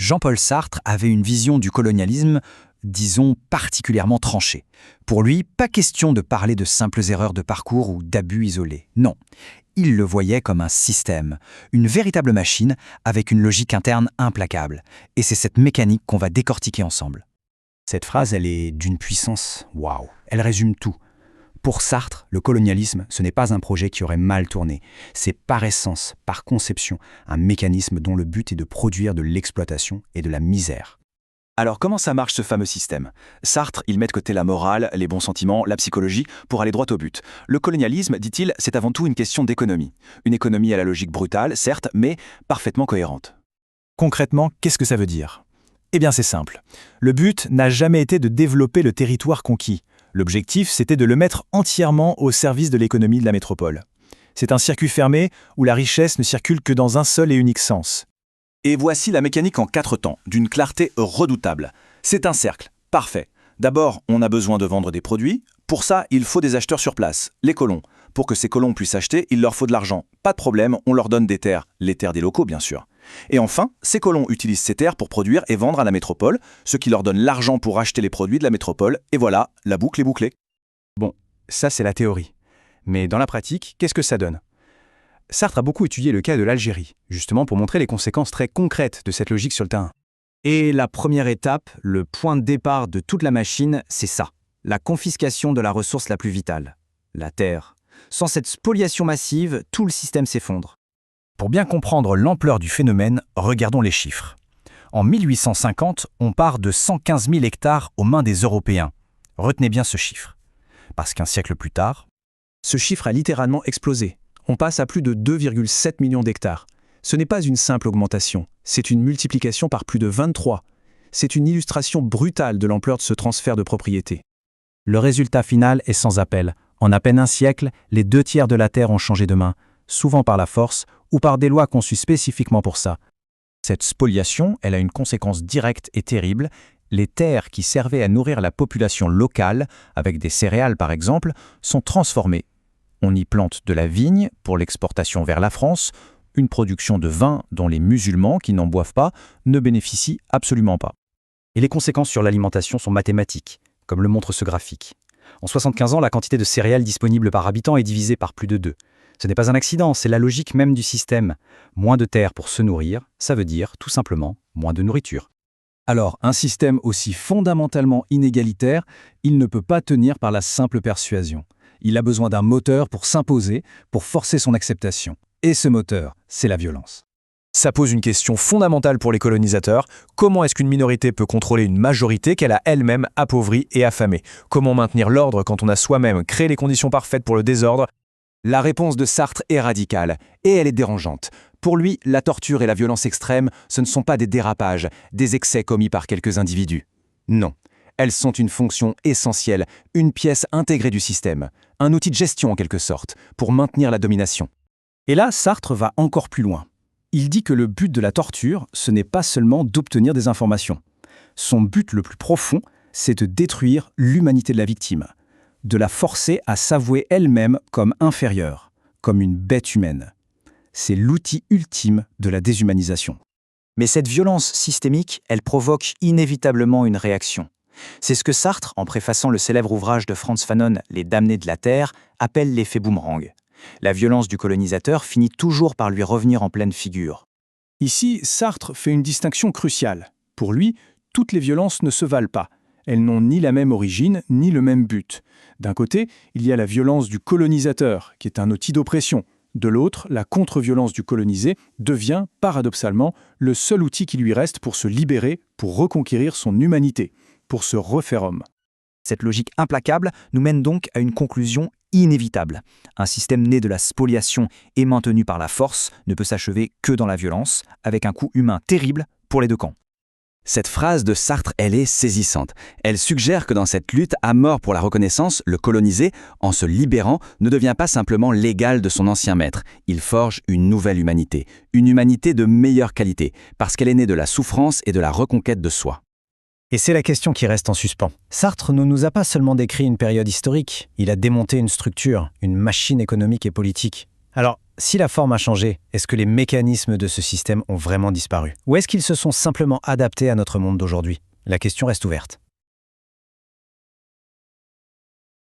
Jean-Paul Sartre avait une vision du colonialisme, disons, particulièrement tranchée. Pour lui, pas question de parler de simples erreurs de parcours ou d'abus isolés. Non, il le voyait comme un système, une véritable machine avec une logique interne implacable. Et c'est cette mécanique qu'on va décortiquer ensemble. Cette phrase, elle est d'une puissance, waouh, elle résume tout. Pour Sartre, le colonialisme, ce n'est pas un projet qui aurait mal tourné. C'est par essence, par conception, un mécanisme dont le but est de produire de l'exploitation et de la misère. Alors comment ça marche ce fameux système? Sartre, il met de côté la morale, les bons sentiments, la psychologie, pour aller droit au but. Le colonialisme, dit-il, c'est avant tout une question d'économie. Une économie à la logique brutale, certes, mais parfaitement cohérente. Concrètement, qu'est-ce que ça veut dire? Eh bien c'est simple. Le but n'a jamais été de développer le territoire conquis. L'objectif, c'était de le mettre entièrement au service de l'économie de la métropole. C'est un circuit fermé où la richesse ne circule que dans un seul et unique sens. Et voici la mécanique en 4 temps, d'une clarté redoutable. C'est un cercle, parfait. D'abord, on a besoin de vendre des produits. Pour ça, il faut des acheteurs sur place, les colons. Pour que ces colons puissent acheter, il leur faut de l'argent. Pas de problème, on leur donne des terres, les terres des locaux bien sûr. Et enfin, ces colons utilisent ces terres pour produire et vendre à la métropole, ce qui leur donne l'argent pour acheter les produits de la métropole, et voilà, la boucle est bouclée. Bon, ça c'est la théorie. Mais dans la pratique, qu'est-ce que ça donne? Sartre a beaucoup étudié le cas de l'Algérie, justement pour montrer les conséquences très concrètes de cette logique sur le terrain. Et la première étape, le point de départ de toute la machine, c'est ça, la confiscation de la ressource la plus vitale, la terre. Sans cette spoliation massive, tout le système s'effondre. Pour bien comprendre l'ampleur du phénomène, regardons les chiffres. En 1850, on part de 115 000 hectares aux mains des Européens. Retenez bien ce chiffre. Parce qu'un siècle plus tard, ce chiffre a littéralement explosé. On passe à plus de 2,7 millions d'hectares. Ce n'est pas une simple augmentation, c'est une multiplication par plus de 23. C'est une illustration brutale de l'ampleur de ce transfert de propriété. Le résultat final est sans appel. En à peine un siècle, les 2/3 de la terre ont changé de main, souvent par la force ou par des lois conçues spécifiquement pour ça. Cette spoliation, elle a une conséquence directe et terrible. Les terres qui servaient à nourrir la population locale, avec des céréales par exemple, sont transformées. On y plante de la vigne pour l'exportation vers la France, une production de vin dont les musulmans qui n'en boivent pas ne bénéficient absolument pas. Et les conséquences sur l'alimentation sont mathématiques, comme le montre ce graphique. En 75 ans, la quantité de céréales disponible par habitant est divisée par plus de 2. Ce n'est pas un accident, c'est la logique même du système. Moins de terre pour se nourrir, ça veut dire, tout simplement, moins de nourriture. Alors, un système aussi fondamentalement inégalitaire, il ne peut pas tenir par la simple persuasion. Il a besoin d'un moteur pour s'imposer, pour forcer son acceptation. Et ce moteur, c'est la violence. Ça pose une question fondamentale pour les colonisateurs. Comment est-ce qu'une minorité peut contrôler une majorité qu'elle a elle-même appauvrie et affamée? Comment maintenir l'ordre quand on a soi-même créé les conditions parfaites pour le désordre? La réponse de Sartre est radicale, et elle est dérangeante. Pour lui, la torture et la violence extrême, ce ne sont pas des dérapages, des excès commis par quelques individus. Non, elles sont une fonction essentielle, une pièce intégrée du système, un outil de gestion en quelque sorte, pour maintenir la domination. Et là, Sartre va encore plus loin. Il dit que le but de la torture, ce n'est pas seulement d'obtenir des informations. Son but le plus profond, c'est de détruire l'humanité de la victime, de la forcer à s'avouer elle-même comme inférieure, comme une bête humaine. C'est l'outil ultime de la déshumanisation. Mais cette violence systémique, elle provoque inévitablement une réaction. C'est ce que Sartre, en préfaçant le célèbre ouvrage de Frantz Fanon, Les damnés de la terre, appelle l'effet boomerang. La violence du colonisateur finit toujours par lui revenir en pleine figure. Ici, Sartre fait une distinction cruciale. Pour lui, toutes les violences ne se valent pas. Elles n'ont ni la même origine, ni le même but. D'un côté, il y a la violence du colonisateur, qui est un outil d'oppression. De l'autre, la contre-violence du colonisé devient, paradoxalement, le seul outil qui lui reste pour se libérer, pour reconquérir son humanité, pour se refaire homme. Cette logique implacable nous mène donc à une conclusion inévitable. Un système né de la spoliation et maintenu par la force ne peut s'achever que dans la violence, avec un coût humain terrible pour les deux camps. Cette phrase de Sartre, elle est saisissante. Elle suggère que dans cette lutte à mort pour la reconnaissance, le colonisé, en se libérant, ne devient pas simplement l'égal de son ancien maître. Il forge une nouvelle humanité, une humanité de meilleure qualité, parce qu'elle est née de la souffrance et de la reconquête de soi. Et c'est la question qui reste en suspens. Sartre ne nous a pas seulement décrit une période historique, il a démonté une structure, une machine économique et politique. Alors, si la forme a changé, est-ce que les mécanismes de ce système ont vraiment disparu? Ou est-ce qu'ils se sont simplement adaptés à notre monde d'aujourd'hui? La question reste ouverte.